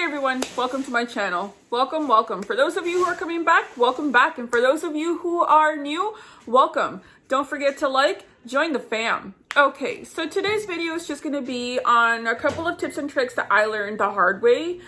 everyone, welcome to my channel. Welcome. For those of you who are coming back, welcome back. And for those of you who are new, welcome. Don't forget to like, join the fam. Okay, so today's video is just gonna be on a couple of tips and tricks that I learned the hard way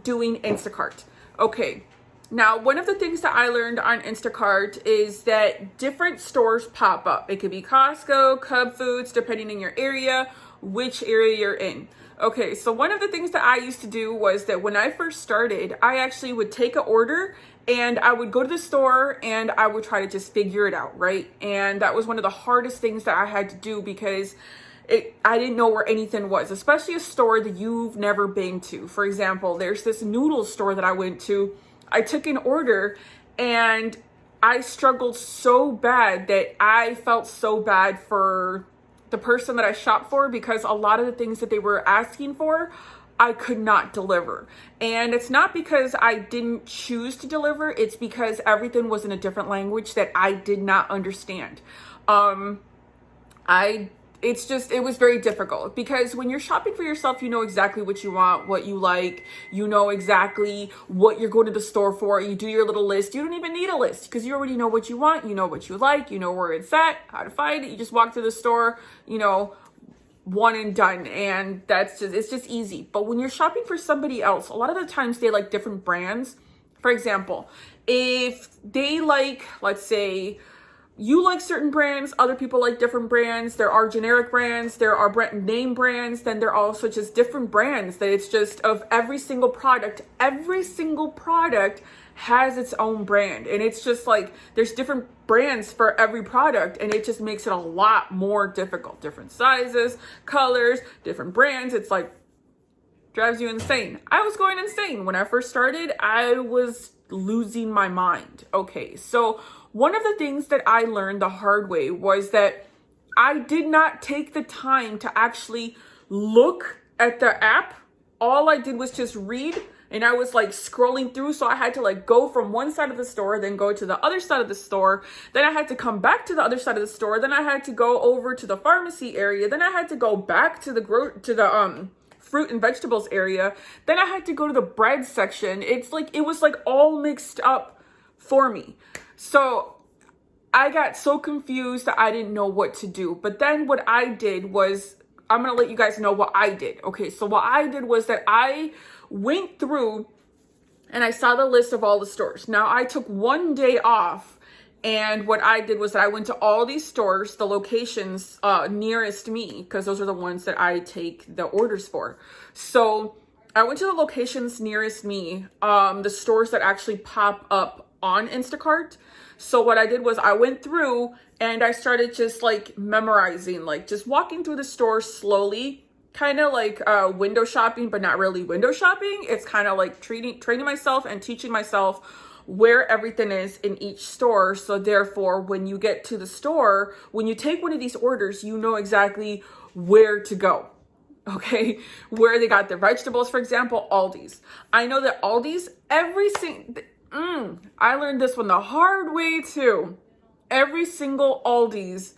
doing Instacart. Okay, now one of the things that I learned on Instacart is that different stores pop up. It could be Costco, Cub Foods, depending on your area, which area you're in. Okay, so one of the things that I used to do was that when I first started, I actually would take an order and I would go to the store and I would try to just figure it out, right? And that was one of the hardest things that I had to do because I didn't know where anything was, especially a store that you've never been to. For example, there's this noodle store that I went to. I took an order and I struggled so bad that I felt so bad for the person that I shopped for because a lot of the things that they were asking for, I could not deliver. And it's not because I didn't choose to deliver, it's because everything was in a different language that I did not understand. It was very difficult because when you're shopping for yourself, you know exactly what you want, what you like, you know exactly what you're going to the store for. You do your little list. You don't even need a list because you already know what you want. You know what you like, you know where it's at, how to find it. You just walk to the store, one and done. And it's just easy. But when you're shopping for somebody else, a lot of the times they like different brands. For example, if they like, let's say, you like certain brands, other people like different brands. There are generic brands, there are brand name brands, then there are also just different brands that it's just of every single product. Every single product has its own brand. And it's just like, there's different brands for every product. And it just makes it a lot more difficult. Different sizes, colors, different brands. It's like, drives you insane. I was going insane. When I first started, I was losing my mind. Okay, so one of the things that I learned the hard way was that I did not take the time to actually look at the app. All I did was just read, and I was like scrolling through. So I had to like go from one side of the store, then go to the other side of the store. Then I had to come back to the other side of the store. Then I had to go over to the pharmacy area. Then I had to go back to the fruit and vegetables area. Then I had to go to the bread section. It was like all mixed up for me. So I got so confused that I didn't know what to do. But then what I did was, I'm going to let you guys know what I did. Okay, so what I did was that I went through and I saw the list of all the stores. Now I took one day off, and what I did was that I went to all these stores, the locations nearest me, because those are the ones that I take the orders for. So I went to the locations nearest me, the stores that actually pop up on Instacart. So what I did was I went through and I started just like memorizing, like just walking through the store slowly, kind of like window shopping, but not really window shopping. It's kind of like training myself and teaching myself where everything is in each store. So therefore, when you get to the store, when you take one of these orders, you know exactly where to go. Okay, where they got their vegetables, for example, Aldi's. I know that Aldi's, I learned this one the hard way too. Every single Aldi's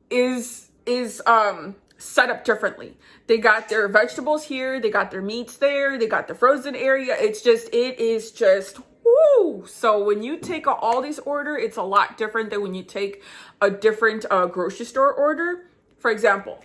is set up differently. They got their vegetables here, they got their meats there, they got the frozen area. It is just woo. So when you take a Aldi's order, it's a lot different than when you take a different grocery store order. For example,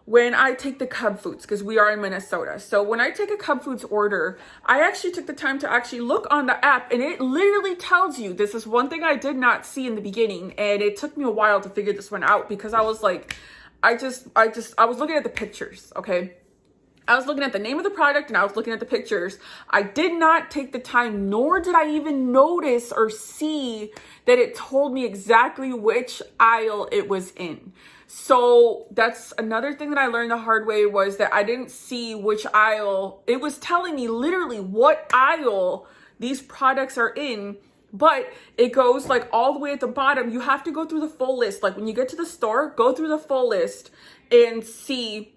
when I take the Cub Foods, because we are in Minnesota. So when I take a Cub Foods order, I actually took the time to actually look on the app, and it literally tells you, this is one thing I did not see in the beginning. And it took me a while to figure this one out because I was like, I was looking at the pictures. Okay. I was looking at the name of the product and I was looking at the pictures. I did not take the time, nor did I even notice or see that it told me exactly which aisle it was in. So that's another thing that I learned the hard way, was that I didn't see which aisle. It was telling me literally what aisle these products are in, but it goes like all the way at the bottom. You have to go through the full list. Like when you get to the store, go through the full list and see.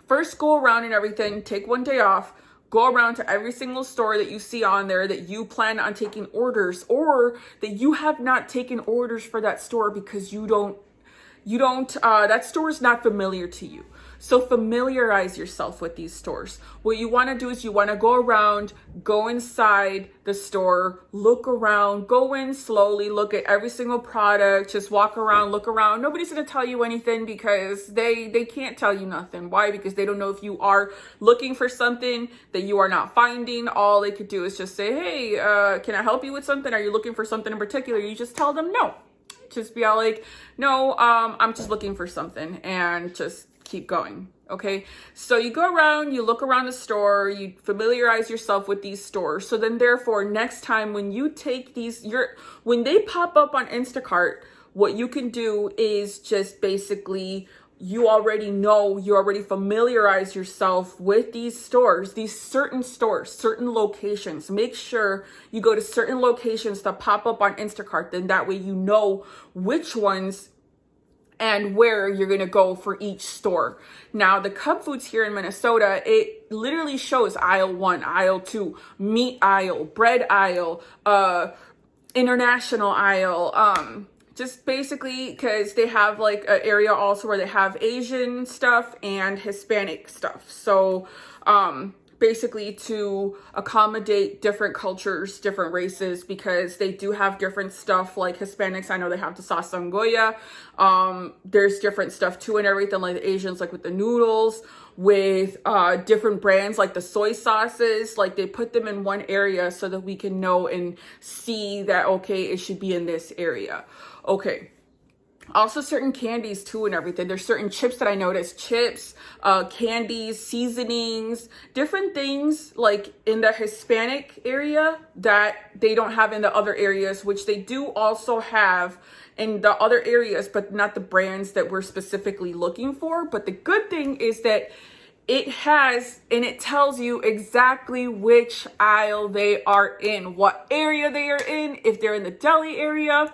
First, go around and everything, take one day off, go around to every single store that you see on there that you plan on taking orders, or that you have not taken orders for that store because that store is not familiar to you. So familiarize yourself with these stores. What you want to do is you want to go around, go inside the store, look around, go in slowly, look at every single product, just walk around, look around. Nobody's going to tell you anything because they can't tell you nothing. Why? Because they don't know if you are looking for something that you are not finding. All they could do is just say, hey, can I help you with something? Are you looking for something in particular? You just tell them no. Just be all like, no, I'm just looking for something, and just keep going. Okay. So you go around, you look around the store, you familiarize yourself with these stores. So then therefore, next time when you take these, when they pop up on Instacart, what you can do is just basically, you already know, you already familiarize yourself with these stores, these certain stores, certain locations. Make sure you go to certain locations that pop up on Instacart. Then that way you know which ones and where you're going to go for each store. Now, the Cub Foods here in Minnesota, it literally shows aisle 1, aisle 2, meat aisle, bread aisle, international aisle, just basically because they have like an area also where they have Asian stuff and Hispanic stuff. So basically to accommodate different cultures, different races, because they do have different stuff. Like Hispanics, I know they have the sazangoya. There's different stuff too and everything, like the Asians, like with the noodles, with different brands like the soy sauces. Like they put them in one area so that we can know and see that, okay, it should be in this area. Okay. Also certain candies too and everything. There's certain chips that I noticed, chips, candies, seasonings, different things like in the Hispanic area that they don't have in the other areas, which they do also have in the other areas, but not the brands that we're specifically looking for. But the good thing is that it has, and it tells you exactly which aisle they are in, what area they are in, if they're in the deli area,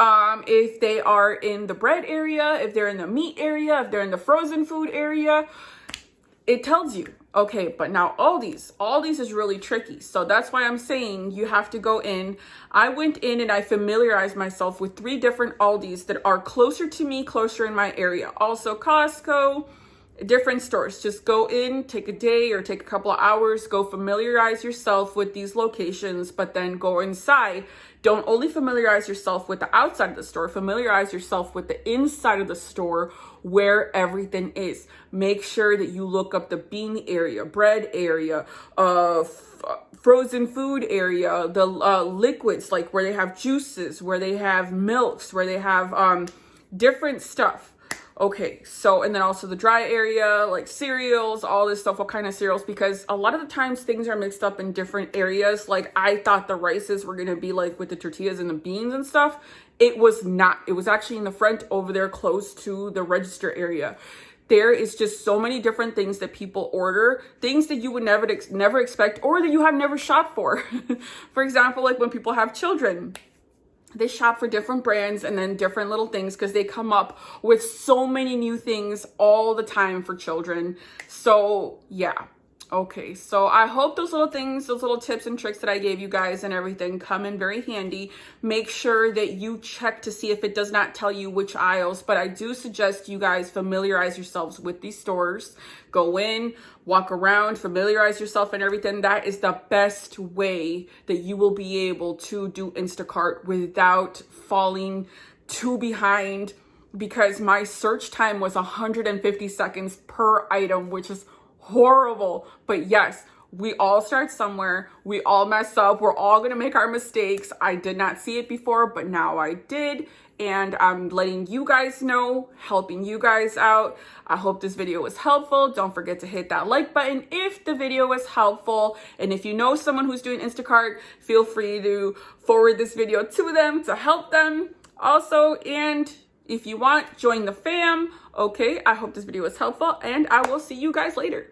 if they are in the bread area, if they're in the meat area, if they're in the frozen food area, it tells you. Okay, but now Aldi's is really tricky. So that's why I'm saying you have to go in. I went in and I familiarized myself with 3 different Aldi's that are closer to me, closer in my area. Also Costco, different stores. Just go in, take a day or take a couple of hours, go familiarize yourself with these locations, but then go inside. Don't only familiarize yourself with the outside of the store, familiarize yourself with the inside of the store where everything is. Make sure that you look up the bean area, bread area, frozen food area, the liquids, like where they have juices, where they have milks, where they have different stuff. Okay, so, and then also the dry area, like cereals, all this stuff, what kind of cereals, because a lot of the times things are mixed up in different areas. Like I thought the rices were going to be like with the tortillas and the beans and stuff. It was not. It was actually in the front over there close to the register area. There is just so many different things that people order, things that you would never expect or that you have never shopped for. For example, like when people have children, they shop for different brands and then different little things because they come up with so many new things all the time for children. So yeah. Okay, so I hope those little things, those little tips and tricks that I gave you guys and everything come in very handy. Make sure that you check to see if it does not tell you which aisles, but I do suggest you guys familiarize yourselves with these stores. Go in, walk around, familiarize yourself and everything. That is the best way that you will be able to do Instacart without falling too behind, because my search time was 150 seconds per item, which is horrible. But yes, we all start somewhere. We all mess up. We're all going to make our mistakes. I did not see it before, but now I did. And I'm letting you guys know, helping you guys out. I hope this video was helpful. Don't forget to hit that like button if the video was helpful. And if you know someone who's doing Instacart, feel free to forward this video to them to help them also. And if you want, join the fam. Okay, I hope this video was helpful and I will see you guys later.